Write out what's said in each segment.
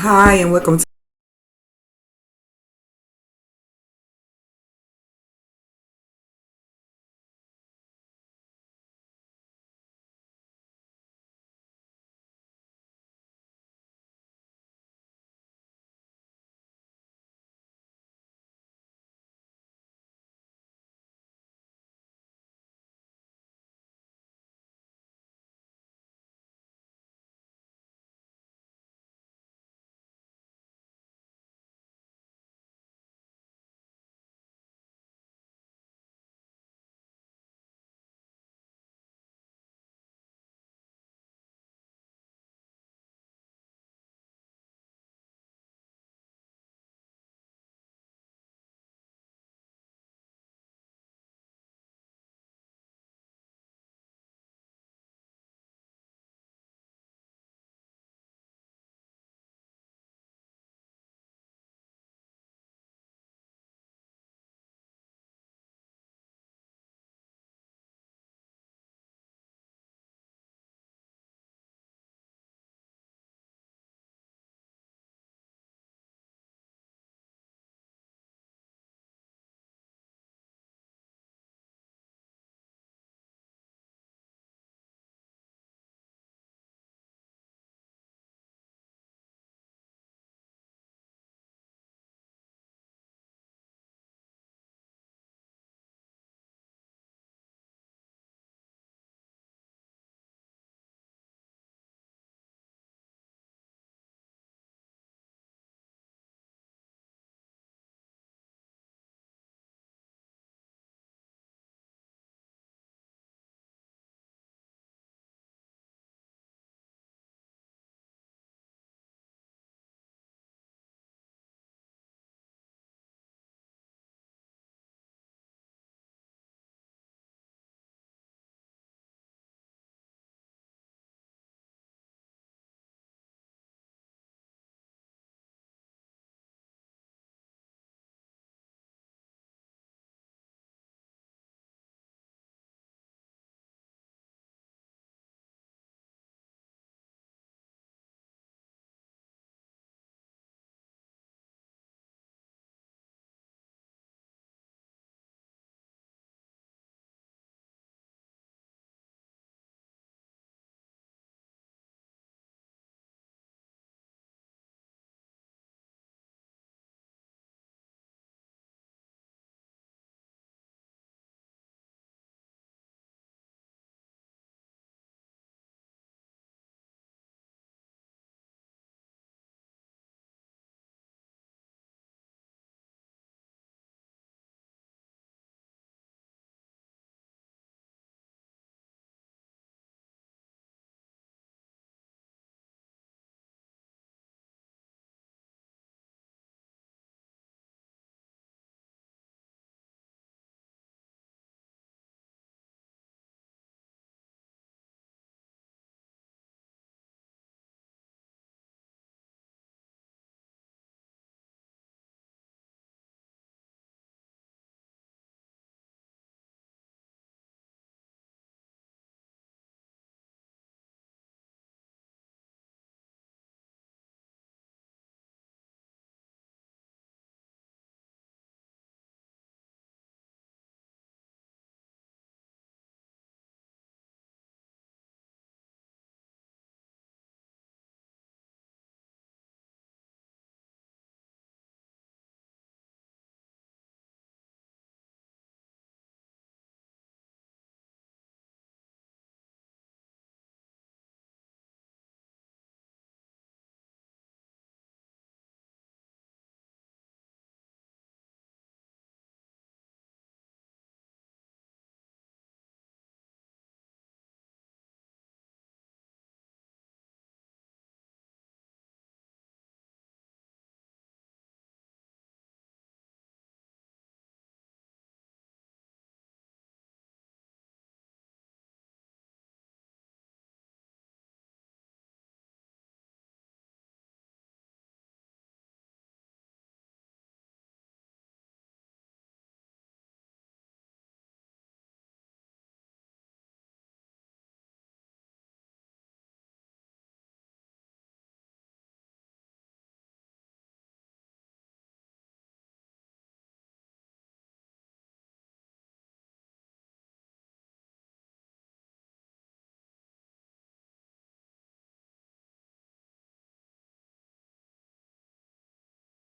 Hi, and welcome to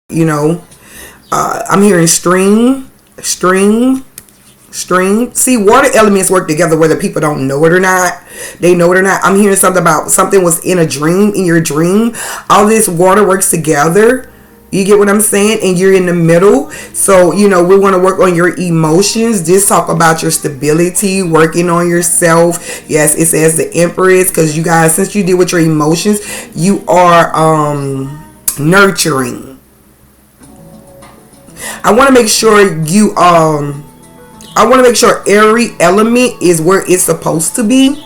You know, I'm hearing string. See, water elements work together whether people don't know it or not. They know it or not. I'm hearing something about something was in a dream, in your dream. All this water works together. You get what I'm saying? And you're in the middle. So, we want to work on your emotions. Just talk about your stability, working on yourself. Yes, it says the Empress, because you guys, since you deal with your emotions, you are nurturing. I want to make sure every element is where it's supposed to be.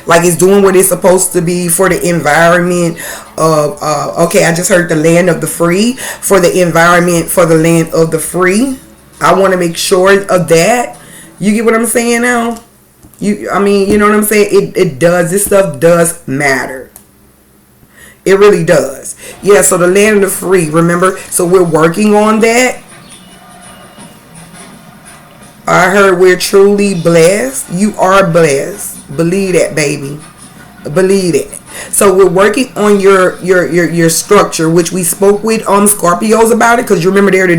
Like it's doing what it's supposed to be for the environment of okay, I just heard the land of the free, for the environment, for the land of the free. I want to make sure of that. You get what I'm saying now? You know what I'm saying? It does. This stuff does matter. It really does. Yeah, so the land of the free, remember? So we're working on that. I heard we're truly blessed. You are blessed. Believe that, baby. Believe it. So we're working on your structure, which we spoke with Scorpios about it, because you remember they're the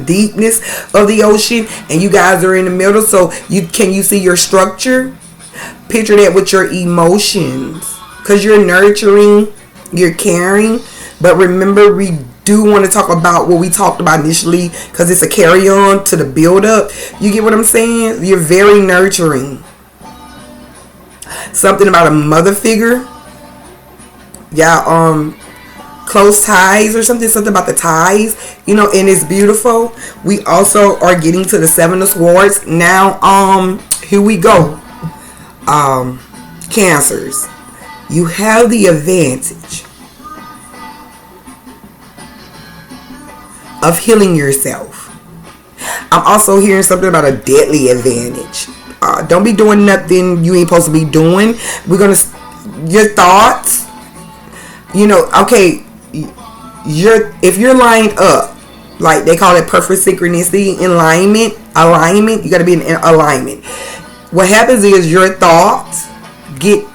deepness of the ocean, and you guys are in the middle. So can you see your structure? Picture that with your emotions, because you're nurturing, you're caring. But remember, we do want to talk about what we talked about initially, because it's a carry on to the build up. You get what I'm saying? You're very nurturing. Something about a mother figure. Yeah, close ties or something about the ties, and it's beautiful. We also are getting to the Seven of Swords now. Here we go. Cancers, you have the advantage of healing yourself. I'm also hearing something about a deadly advantage. Don't be doing nothing you ain't supposed to be doing. Your thoughts, okay, if you're lined up, like they call it perfect synchronicity, alignment, you got to be in alignment. What happens is your thoughts get,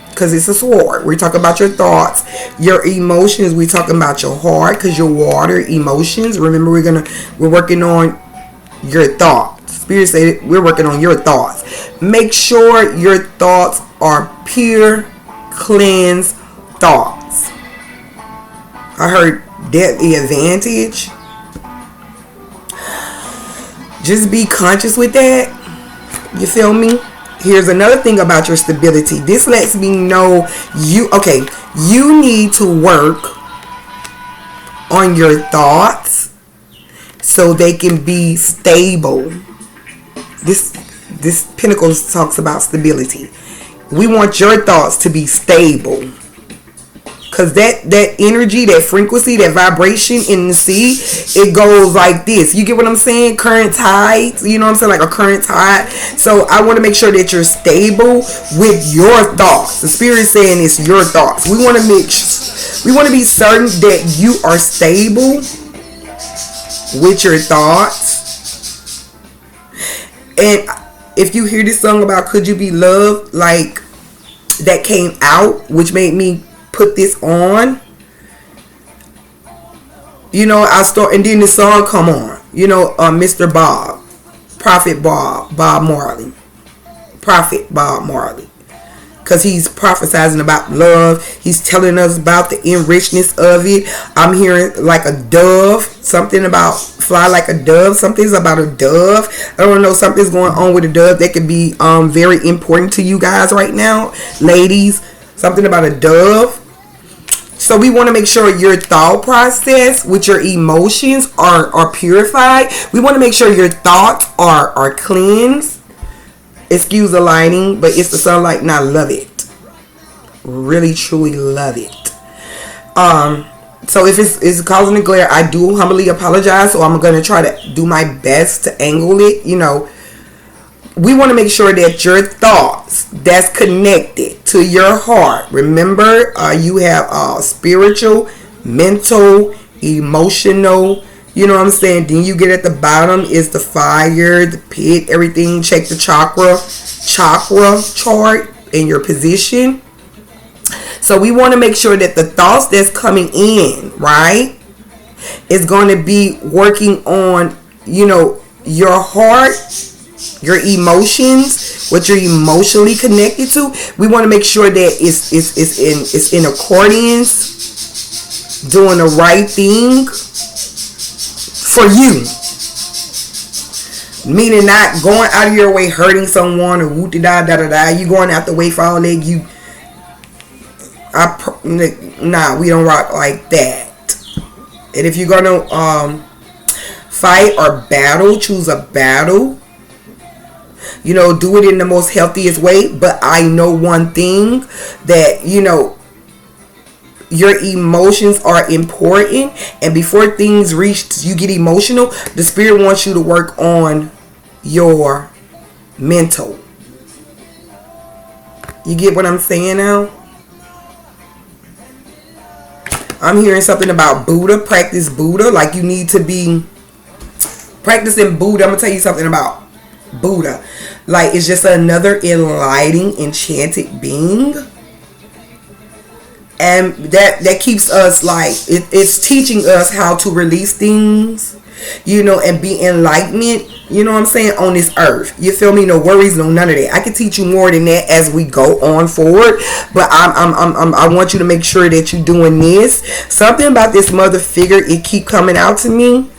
because it's a sword. We're talking about your thoughts, your emotions. We're talking about your heart, because your water emotions. Remember, we're working on your thoughts. Spirit said we're working on your thoughts. Make sure your thoughts are pure, cleansed thoughts. I heard deadly advantage. Just be conscious with that. You feel me? Here's another thing about your stability. This lets me know you need to work on your thoughts so they can be stable. This Pentacle talks about stability. We want your thoughts to be stable. Because that energy, that frequency, that vibration in the sea, it goes like this. You get what I'm saying? Current tides. You know what I'm saying? Like a current tide. So I want to make sure that you're stable with your thoughts. The Spirit is saying it's your thoughts. We want to be certain that you are stable with your thoughts. And if you hear this song about Could You Be Loved, like that came out, which made me put this on, I start, and then the song come on, Mr. Bob, Prophet Bob Marley, because he's prophesizing about love. He's telling us about the enrichedness of it. I'm hearing like a dove, something about fly like a dove. Something's about a dove. I don't know, something's going on with a dove that could be very important to you guys right now, ladies. Something about a dove. So we want to make sure your thought process with your emotions are purified. We want to make sure your thoughts are cleansed. Excuse the lighting, but it's the sunlight and I love it. Really, truly love it. So if it's causing a glare, I do humbly apologize. So I'm going to try to do my best to angle it. We want to make sure that your thoughts that's connected to your heart. Remember, you have spiritual, mental, emotional. You know what I'm saying? Then you get at the bottom is the fire, the pit, everything. Check the chakra chart in your position. So So we want to make sure that the thoughts that's coming in, right, is going to be working on, your heart, your emotions, what you're emotionally connected to. We want to make sure that it's in accordance, doing the right thing for you. Meaning not going out of your way hurting someone or whoop da da da da. You going out the way for all that. Nah, we don't rock like that. And if you're gonna fight or battle, choose a battle. Do it in the most healthiest way. But I know one thing, that your emotions are important, and before things reach you get emotional, the spirit wants you to work on your mental. You get what I'm saying now? I'm hearing something about Buddha. Practice Buddha. Like you need to be practicing Buddha. I'm going to tell you something about Buddha. Like it's just another enlightening, enchanted being. And that keeps us like, it's teaching us how to release things, and be enlightenment, what I'm saying, on this earth. You feel me? No worries, no none of that. I can teach you more than that as we go on forward. But I want you to make sure that you're doing this. Something about this mother figure, it keep coming out to me.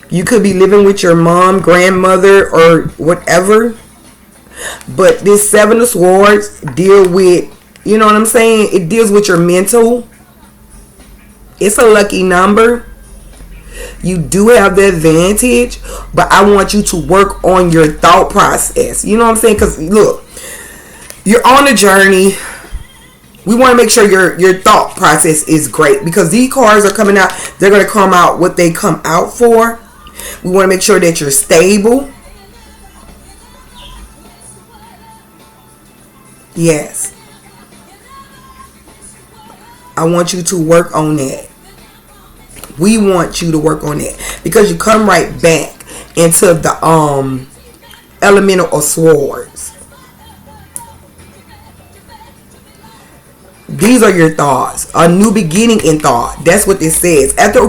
You could be living with your mom, grandmother, or whatever. But this Seven of Swords deal with, you know what I'm saying? It deals with your mental. It's a lucky number. You do have the advantage, but I want you to work on your thought process. You know what I'm saying? Because look, you're on a journey. We want to make sure your thought process is great, because these cards are coming out. They're going to come out what they come out for. We want to make sure that you're stable. Yes. I want you to work on that. We want you to work on that, because you come right back into the elemental of swords. These are your thoughts. A new beginning in thought. That's what this says. After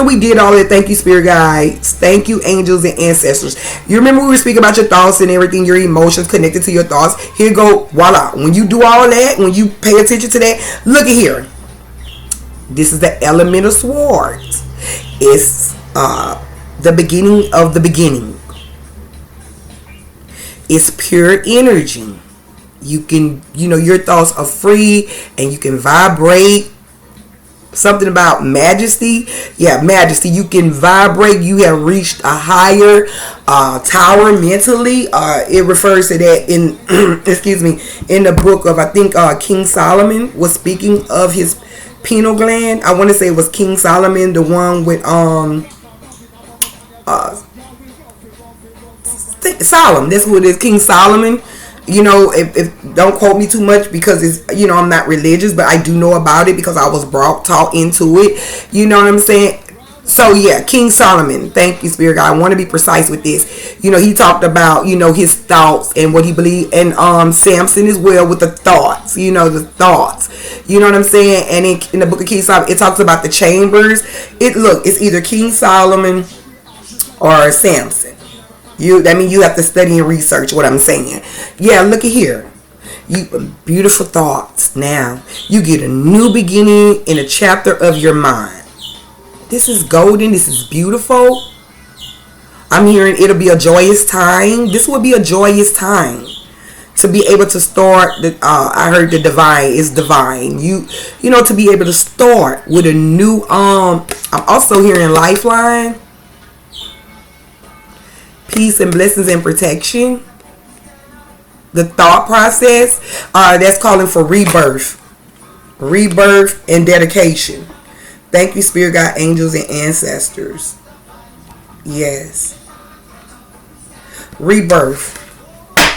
we did all that, thank you, spirit guides. Thank you, angels and ancestors. You remember we were speaking about your thoughts and everything, your emotions connected to your thoughts. Here go, voila. When you do all that, when you pay attention to that, look at here. This is the element of swords. It's the beginning of the beginning. It's pure energy. You can, your thoughts are free and you can vibrate. Something about majesty. Yeah, majesty. You can vibrate. You have reached a higher tower mentally. It refers to that in, in the book of, I think, King Solomon was speaking of his pineal gland. I want to say it was King Solomon, the one with Solomon. That's what it is, King Solomon. If don't quote me too much, because it's, I'm not religious, but I do know about it because I was taught into it. You know what I'm saying? So yeah, King Solomon. Thank you, Spirit God. I want to be precise with this. He talked about, his thoughts and what he believed, and Samson as well with the thoughts. The thoughts. You know what I'm saying? And in the book of King Solomon, it talks about the chambers. It's either King Solomon or Samson. That means you have to study and research what I'm saying. Yeah, look at here. Beautiful thoughts. Now, you get a new beginning in a chapter of your mind. This is golden. This is beautiful. I'm hearing it'll be a joyous time. This will be a joyous time to be able to start. I heard the divine is divine. To be able to start with a new. I'm also hearing lifeline. Peace and blessings and protection. The thought process that's calling for rebirth and dedication. Thank you, Spirit God, angels and ancestors. Yes, rebirth.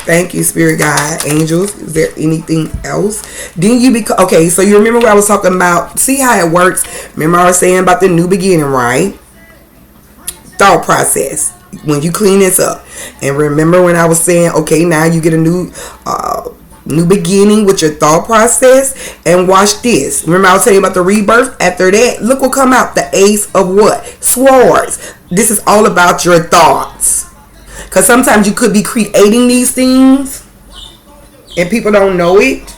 Thank you, Spirit God, angels. Is there anything else? Then you become okay. So you remember what I was talking about? See how it works. Remember I was saying about the new beginning, right? Thought process. When you clean this up, and remember when I was saying, okay, now you get a new New beginning with your thought process. And watch this. Remember I was telling you about the rebirth? After that, look what come out. The Ace of what? Swords. This is all about your thoughts. Because sometimes you could be creating these things and people don't know it.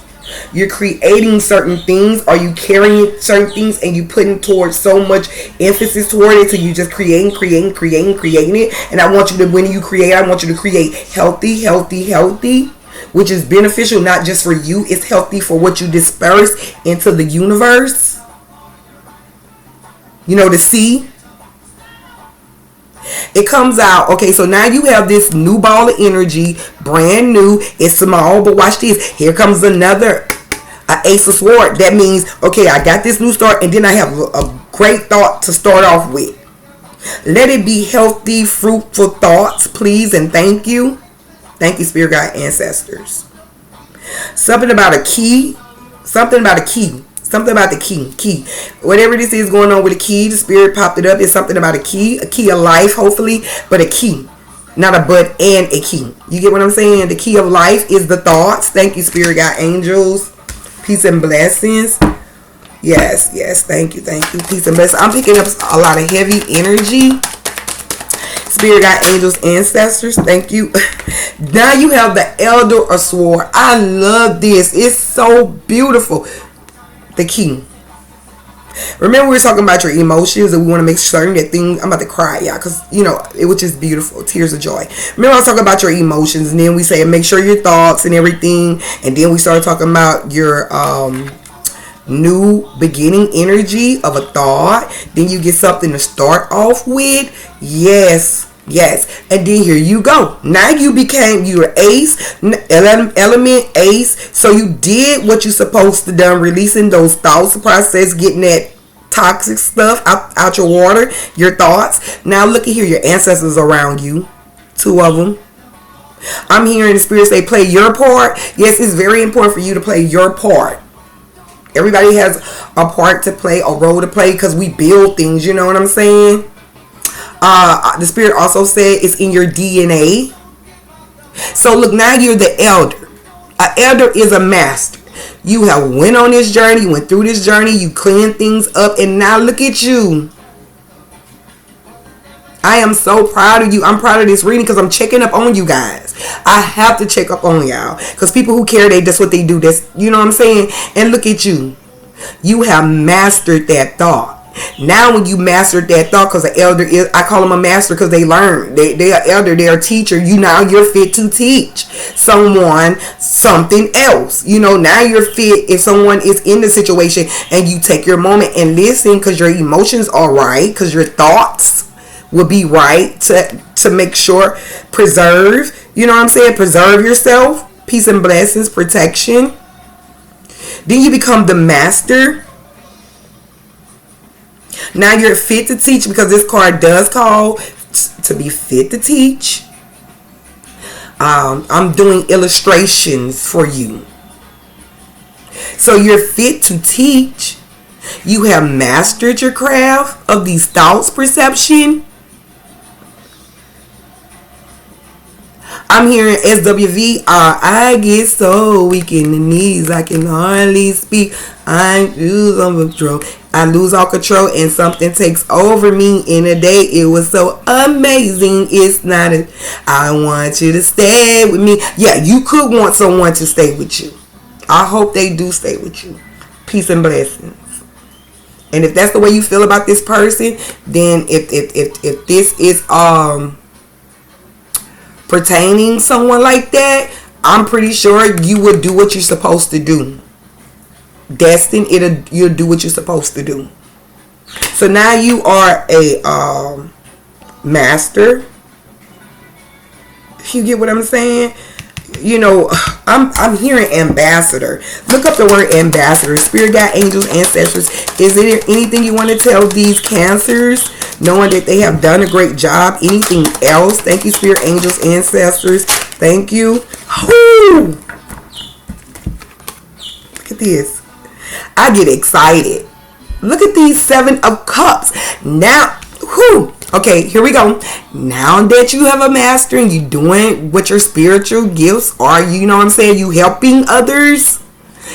You're creating certain things, or you carrying certain things and you putting towards so much emphasis toward it, so you just creating it. And I want you to, when you create, I want you to create healthy, which is beneficial not just for you, it's healthy for what you disperse into the universe. You know, the sea. It comes out. Okay, so now you have this new ball of energy, brand new. It's small, but watch this. Here comes another Ace of Swords. That means, okay, I got this new start, and then I have a great thought to start off with. Let it be healthy, fruitful thoughts, please, and thank you. Thank you, Spirit Guide Ancestors. Something about a key. Something about a key. Something about the key. Whatever this is going on with the key, the Spirit popped it up. It's something about a key of life, hopefully, but a key. Not a but and a key. You get what I'm saying? The key of life is the thoughts. Thank you, Spirit Guide Angels. Peace and blessings. Yes, thank you. Peace and blessings. I'm picking up a lot of heavy energy. Spirit Guide Angels, Ancestors, thank you. Now you have the Elder of Sword. I love this. It's so beautiful. The key. Remember we were talking about your emotions, and we want to make certain that things, I'm about to cry, y'all, because, you know, it was just beautiful. Tears of joy. Remember I was talking about your emotions, and then we say make sure your thoughts and everything, and then we started talking about your new beginning energy of a thought. Then you get something to start off with. Yes. And then here you go. Now you became your ace, element ace. So you did what you're supposed to do, releasing those thoughts process, getting that toxic stuff out your water, your thoughts. Now look at here, your ancestors around you. 2 of them. I'm hearing the Spirit say play your part. Yes, it's very important for you to play your part. Everybody has a part to play, a role to play, because we build things, you know what I'm saying? The Spirit also said it's in your DNA. So look, now you're the elder. An elder is a master. You have went on this journey, you went through this journey, you cleaned things up, and now look at you. I am so proud of you. I'm proud of this reading because I'm checking up on you guys. I have to check up on y'all, because people who care, that's what they do. That's, you know what I'm saying? And look at you. You have mastered that thought. Now when you mastered that thought, because the elder is, I call them a master because they learn. They are elder, they're a teacher. You're fit to teach someone something else. You know, now you're fit if someone is in the situation, and you take your moment and listen, because your emotions are right, because your thoughts will be right to make sure, preserve, you know what I'm saying? Preserve yourself. Peace and blessings, protection. Then you become the master. Now you're fit to teach, because this card does call to be fit to teach. I'm doing illustrations for you. So you're fit to teach. You have mastered your craft of these thoughts perception. I'm hearing SWV. I get so weak in the knees, I can hardly speak. I lose all control. And something takes over me in a day. It was so amazing. It's not I want you to stay with me. Yeah, you could want someone to stay with you. I hope they do stay with you. Peace and blessings. And if that's the way you feel about this person, then if this is pertaining someone like that, I'm pretty sure you would do what you're supposed to do. Destined, you'll do what you're supposed to do. So now you are a master. You get what I'm saying? You know, I'm hearing ambassador. Look up the word ambassador. Spirit guide, angels, ancestors. Is there anything you want to tell these Cancers, knowing that they have done a great job? Anything else? Thank you, spirit, angels, ancestors. Thank you. Whoo! Look at this. I get excited. Look at these 7 of Cups. Now, whoo. Okay, here we go. Now that you have a master and you doing what your spiritual gifts are, you know what I'm saying? You helping others.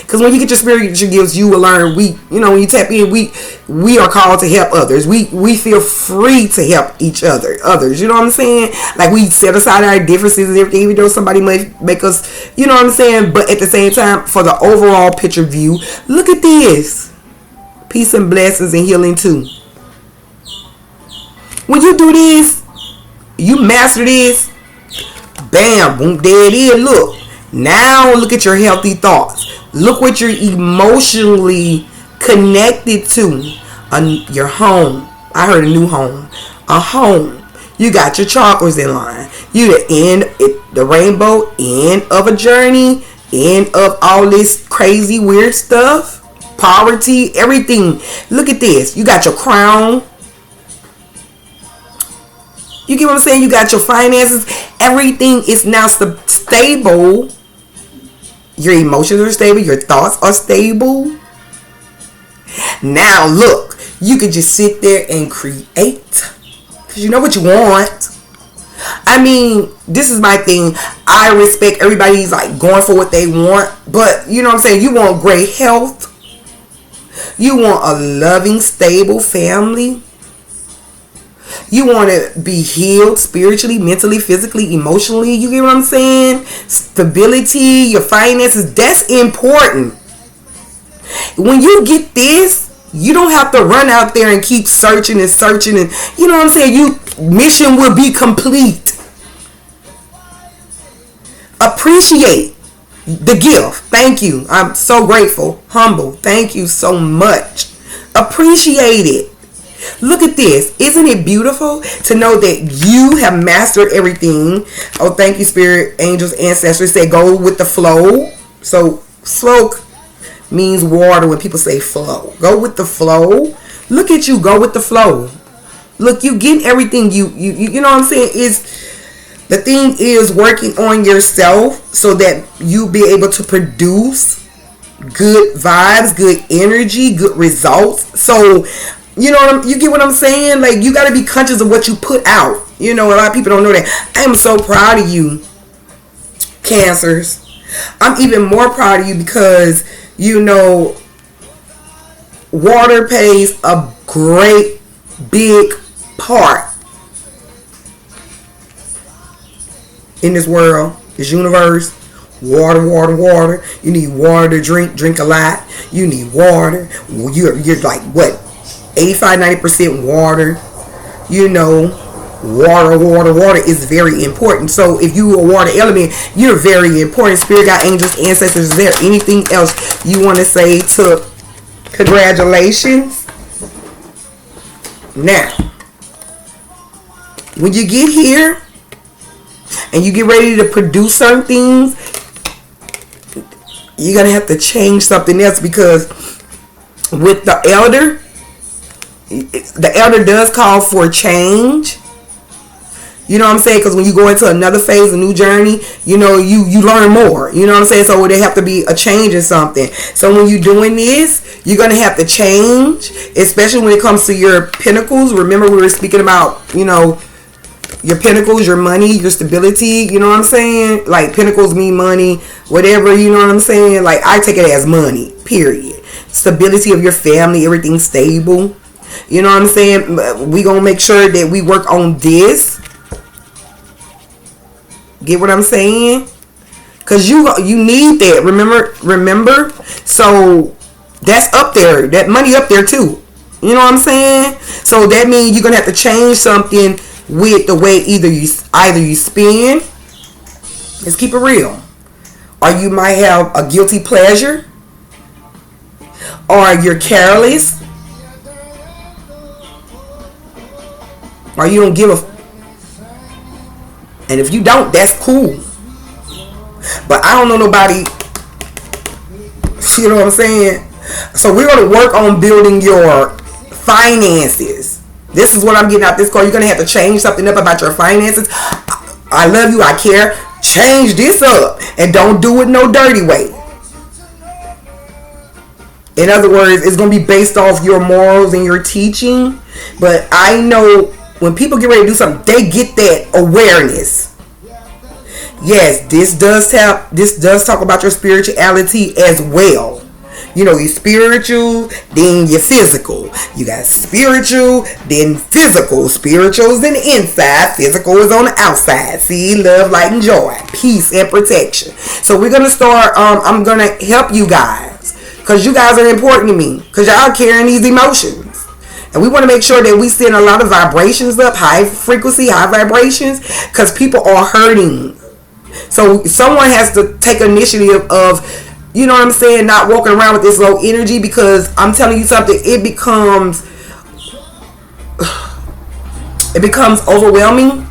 Because when you get your spiritual gifts, you will learn. When you tap in, we are called to help others. We feel free to help each other. Others, you know what I'm saying? Like we set aside our differences and everything, even though somebody might make us, you know what I'm saying? But at the same time, for the overall picture view, look at this. Peace and blessings and healing too. When you do this, you master this, bam, boom, there it is. Look. Now look at your healthy thoughts. Look what you're emotionally connected to. Your home. I heard a new home. A home. You got your chakras in line. You the rainbow, end of a journey, end of all this crazy weird stuff. Poverty, everything. Look at this. You got your crown. You get what I'm saying? You got your finances. Everything is now stable. Your emotions are stable. Your thoughts are stable. Now look, you can just sit there and create. Because you know what you want. I mean, this is my thing. I respect everybody's like going for what they want. But you know what I'm saying? You want great health. You want a loving, stable family. You want to be healed spiritually, mentally, physically, emotionally. You get what I'm saying? Stability, your finances, that's important. When you get this, you don't have to run out there and keep searching and searching. And you know what I'm saying? Your mission will be complete. Appreciate the gift. Thank you. I'm so grateful. Humble. Thank you so much. Appreciate it. Look at this. Isn't it beautiful to know that you have mastered everything? Oh, thank you, spirit, angels, ancestors. Say go with the flow. So flow means water when people say flow. Go with the flow. Look at you. Go with the flow. Look, you getting everything you know what I'm saying? The thing is working on yourself so that you be able to produce good vibes, good energy, good results. So you know you get what I'm saying? Like you got to be conscious of what you put out. You know, a lot of people don't know that. I am so proud of you, Cancers. I'm even more proud of you because you know water plays a great big part in this world, this universe. Water, water, water. You need water to drink a lot. You need water. You're like what? 85-90% water. You know, water is very important. So if you are a water element, you're very important. Spirit guide, angels, ancestors. Is there anything else you want to say to congratulations? Now, when you get here and you get ready to produce certain things, you're going to have to change something else because with the elder does call for change. You know what I'm saying? Because when you go into another phase, a new journey, you know, you learn more. You know what I'm saying? So there have to be a change in something. So when you're doing this, you're going to have to change, especially when it comes to your pinnacles. Remember we were speaking about, you know, your pinnacles, your money, your stability. You know what I'm saying? Like pinnacles mean money, whatever, you know what I'm saying? Like I take it as money, period. Stability of your family, everything stable. You know what I'm saying? We gonna make sure that we work on this. Get what I'm saying? Cause you need that. Remember. So that's up there. That money up there too. You know what I'm saying? So that means you're gonna have to change something with the way either you spend. Let's keep it real. Or you might have a guilty pleasure. Or you're careless. Or you don't give a and if you don't, that's cool. But I don't know nobody, you know what I'm saying? So we're going to work on building your finances. This is what I'm getting out this call. You're going to have to change something up about your finances. I love you. I care. Change this up. And don't do it no dirty way. In other words, it's going to be based off your morals and your teaching. But I know when people get ready to do something, they get that awareness. Yes, this does talk about your spirituality as well. You know, you're spiritual, then you're physical. You got spiritual, then physical. Spiritual is on the inside, physical is on the outside. See, love, light, and joy, peace, and protection. So we're gonna start. I'm gonna help you guys because you guys are important to me because y'all carrying these emotions, and we want to make sure that we send a lot of vibrations up, high frequency, high vibrations, because people are hurting. So someone has to take initiative of, you know what I'm saying, not walking around with this low energy, because I'm telling you something, it becomes overwhelming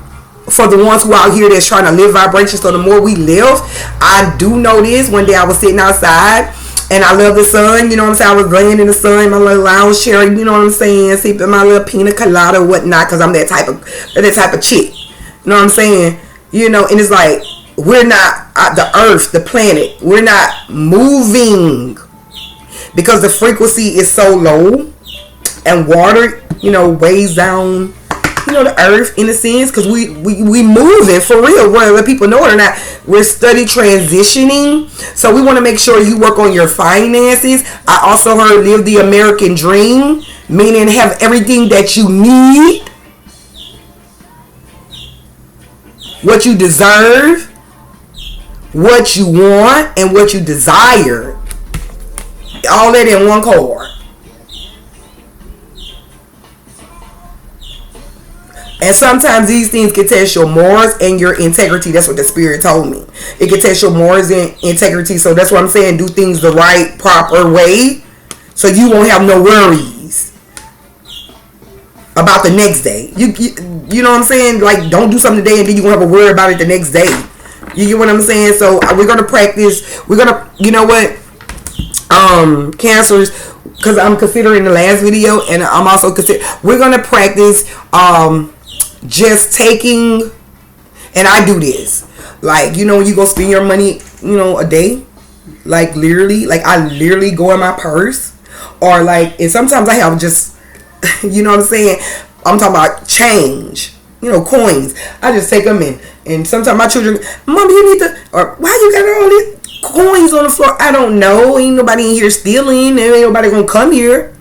for the ones who out here that's trying to live vibrations. So the more we live, I do know this. One day I was sitting outside and I love the sun, you know what I'm saying, I was laying in the sun, my little lounge chair, you know what I'm saying, sipping my little pina colada or whatnot, because I'm that type of chick, you know what I'm saying, you know. And it's like, we're not, the earth, the planet, we're not moving because the frequency is so low, and water, you know, weighs down, you know, the earth in a sense, because we moving for real, whether people know it or not. We're study transitioning, so we want to make sure you work on your finances. I also heard live the American dream, meaning have everything that you need, what you deserve, what you want, and what you desire. All that in one card. And sometimes these things can test your morals and your integrity. That's what the spirit told me. It can test your morals and integrity. So that's what I'm saying. Do things the right, proper way, so you won't have no worries about the next day. You know what I'm saying? Like, don't do something today and then you're going to have a worry about it the next day. You get what I'm saying? So we're going to practice. We're going to, you know what? Cancers, because I'm considering the last video, and I'm also we're going to practice just taking, and I do this, like, you know, when you go spend your money, you know, a day, like literally, like I literally go in my purse, or like, and sometimes I have just, you know what I'm saying, I'm talking about change, you know, coins. I just take them in, and sometimes my children, Mom, you need to, or why you got all these coins on the floor? I don't know. Ain't nobody in here stealing, and ain't nobody gonna come here.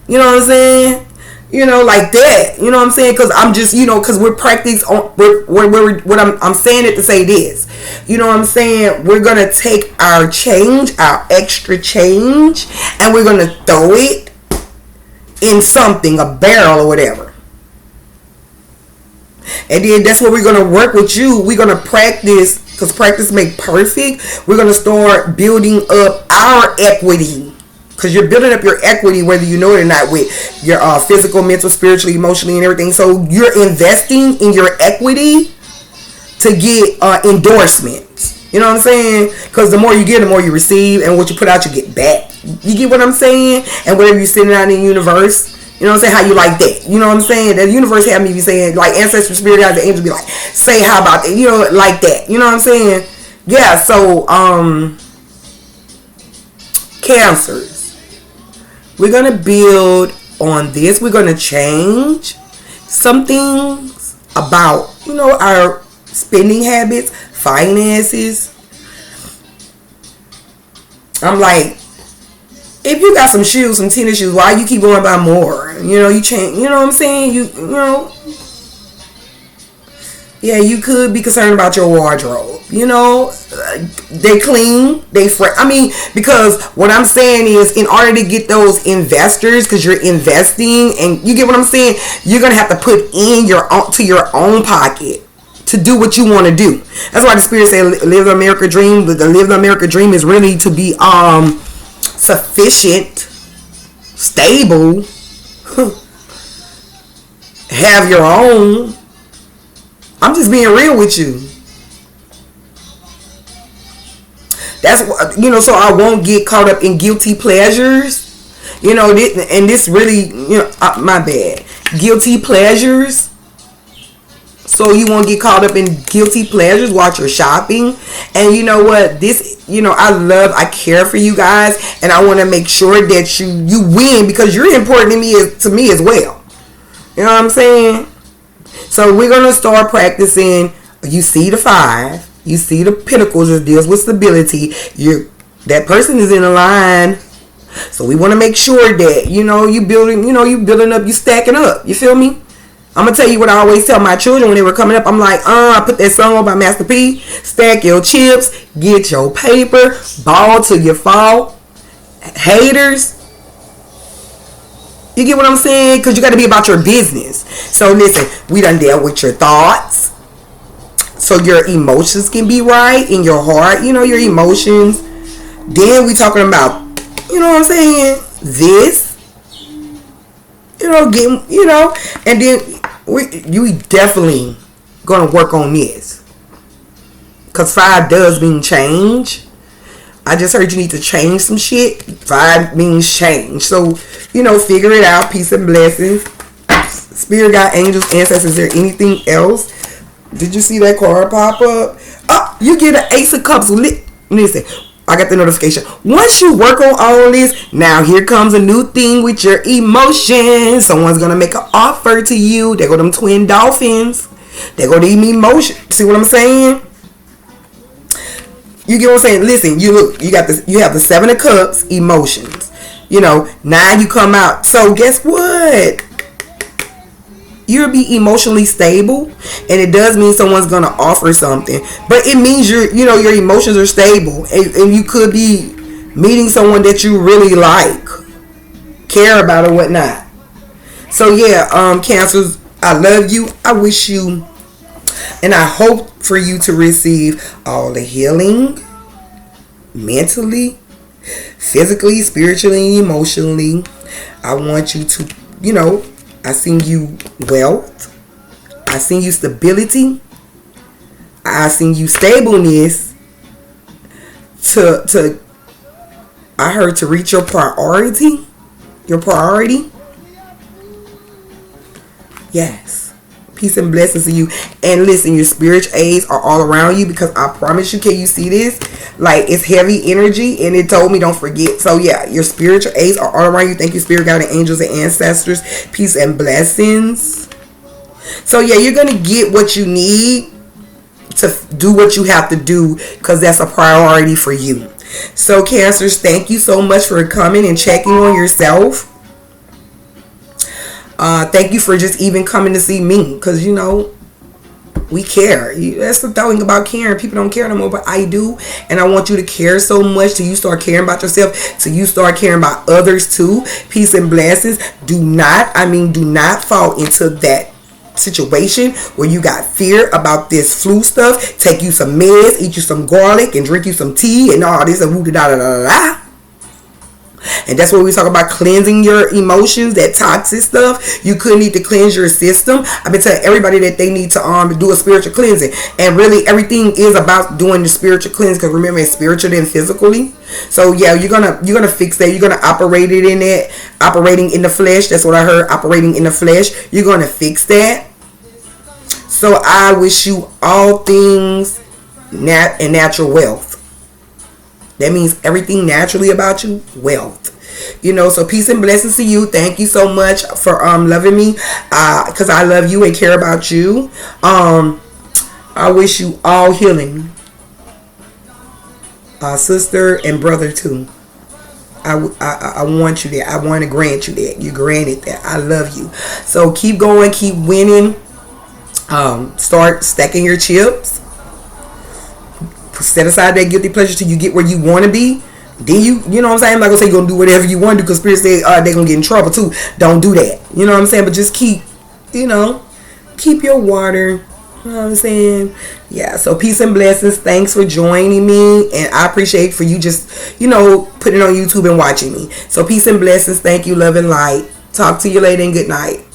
You know what I'm saying? You know, like that. You know what I'm saying? Because I'm just, you know, because we're practicing on, what I'm saying it to say this. You know what I'm saying? We're gonna take our change, our extra change, and we're gonna throw it in something, a barrel or whatever. And then that's what we're going to work with you. We're going to practice, because practice make perfect. We're going to start building up our equity, because you're building up your equity whether you know it or not, with your physical, mental, spiritually, emotionally, and everything. So you're investing in your equity to get endorsements. You know what I'm saying? Because the more you get, the more you receive, and what you put out, you get back. You get what I'm saying? And whatever you're sending out in the universe, you know what I'm saying? How you like that? You know what I'm saying? The universe had me be saying, like, ancestral spirit guides, the angels be like, say how about that? You know, like that. You know what I'm saying? Yeah, so, Cancers. We're going to build on this. We're going to change some things about, you know, our spending habits, finances. I'm like, if you got some shoes, some tennis shoes, why you keep going buy more? You know, you change. You know what I'm saying? You know, yeah, you could be concerned about your wardrobe. You know, they clean, they fresh. I mean, because what I'm saying is, in order to get those investors, because you're investing, and you get what I'm saying, you're gonna have to put in your own pocket to do what you want to do. That's why the spirit said, "Live the America dream." But the live the America dream is really to be sufficient, stable, have your own. I'm just being real with you. That's what, you know, so I won't get caught up in guilty pleasures. You know, and this really, you know, my bad. Guilty pleasures. So you won't get caught up in guilty pleasures while you're shopping. And you know what? This, you know, I care for you guys, and I want to make sure that you win, because you're important to me as well. You know what I'm saying? So we're going to start practicing. You see the 5. You see the pentacles. It deals with stability. That person is in a line. So we want to make sure that, you building up, you stacking up. You feel me? I'm going to tell you what I always tell my children when they were coming up. I'm like, I put that song on by Master P. Stack your chips. Get your paper. Ball till you fall. Haters. You get what I'm saying? Because you got to be about your business. So listen, we done dealt with your thoughts. So your emotions can be right in your heart. Your emotions. Then we talking about, what I'm saying? This. And then we definitely gonna work on this. Because 5 does mean change. I just heard you need to change some shit. 5 means change. So, figure it out. Peace and blessings. Spirit, God, angels, ancestors. Is there anything else? Did you see that card pop up? Oh, you get an Ace of Cups. Listen, I got the notification. Once you work on all this, now here comes a new thing with your emotions. Someone's going to make an offer to you. There go them twin dolphins. There go them emotion. See what I'm saying? You get what I'm saying? Listen, you have the 7 of Cups, emotions. Now you come out. So guess what? You'll be emotionally stable, and it does mean someone's gonna offer something, but it means your emotions are stable, and you could be meeting someone that you really like, care about, or whatnot. So yeah, Cancers, I love you. I wish you, and I hope for you to receive all the healing, mentally, physically, spiritually, emotionally. I want you to, I seen you wealth. I seen you stability. I seen you stableness I heard to reach your priority. Your priority. Yes. Peace and blessings to you. And listen, your spiritual aids are all around you, because I promise you, can you see this? Like, it's heavy energy, and it told me don't forget. So yeah, your spiritual aids are all around you. Thank you, Spirit, God, and angels, and ancestors. Peace and blessings. So yeah, you're gonna get what you need to do what you have to do, because that's a priority for you. So Cancers, thank you so much for coming and checking on yourself. Thank you for just even coming to see me, because we care. That's the thing about caring. People don't care no more, but I do, and I want you to care so much till you start caring about yourself, till you start caring about others too. Peace and blessings. Do not fall into that situation where you got fear about this flu stuff. Take you some meds, eat you some garlic, and drink you some tea and all this and woo da da da da. And that's what we talk about, cleansing your emotions, that toxic stuff. You could need to cleanse your system. I've been telling everybody that they need to do a spiritual cleansing. And really, everything is about doing the spiritual cleanse, because remember, it's spiritual and physically. So yeah, you're gonna fix that. You're gonna operate it in it. Operating in the flesh. That's what I heard. Operating in the flesh. You're gonna fix that. So I wish you all things and natural wealth. That means everything naturally about you, wealth. So peace and blessings to you. Thank you so much for loving me, because I love you and care about you. I wish you all healing, sister and brother too. I want you that. I want to grant you that. You granted that. I love you. So keep going, keep winning. Start stacking your chips. Set aside that guilty pleasure till you get where you want to be. Then you know what I'm saying? I'm not gonna say you're gonna do whatever you want to do, because Spirit say they're gonna get in trouble too. Don't do that. You know what I'm saying? But just keep your water. You know what I'm saying? Yeah. So peace and blessings. Thanks for joining me, and I appreciate for you just putting it on YouTube and watching me. So peace and blessings. Thank you, love and light. Talk to you later, and good night.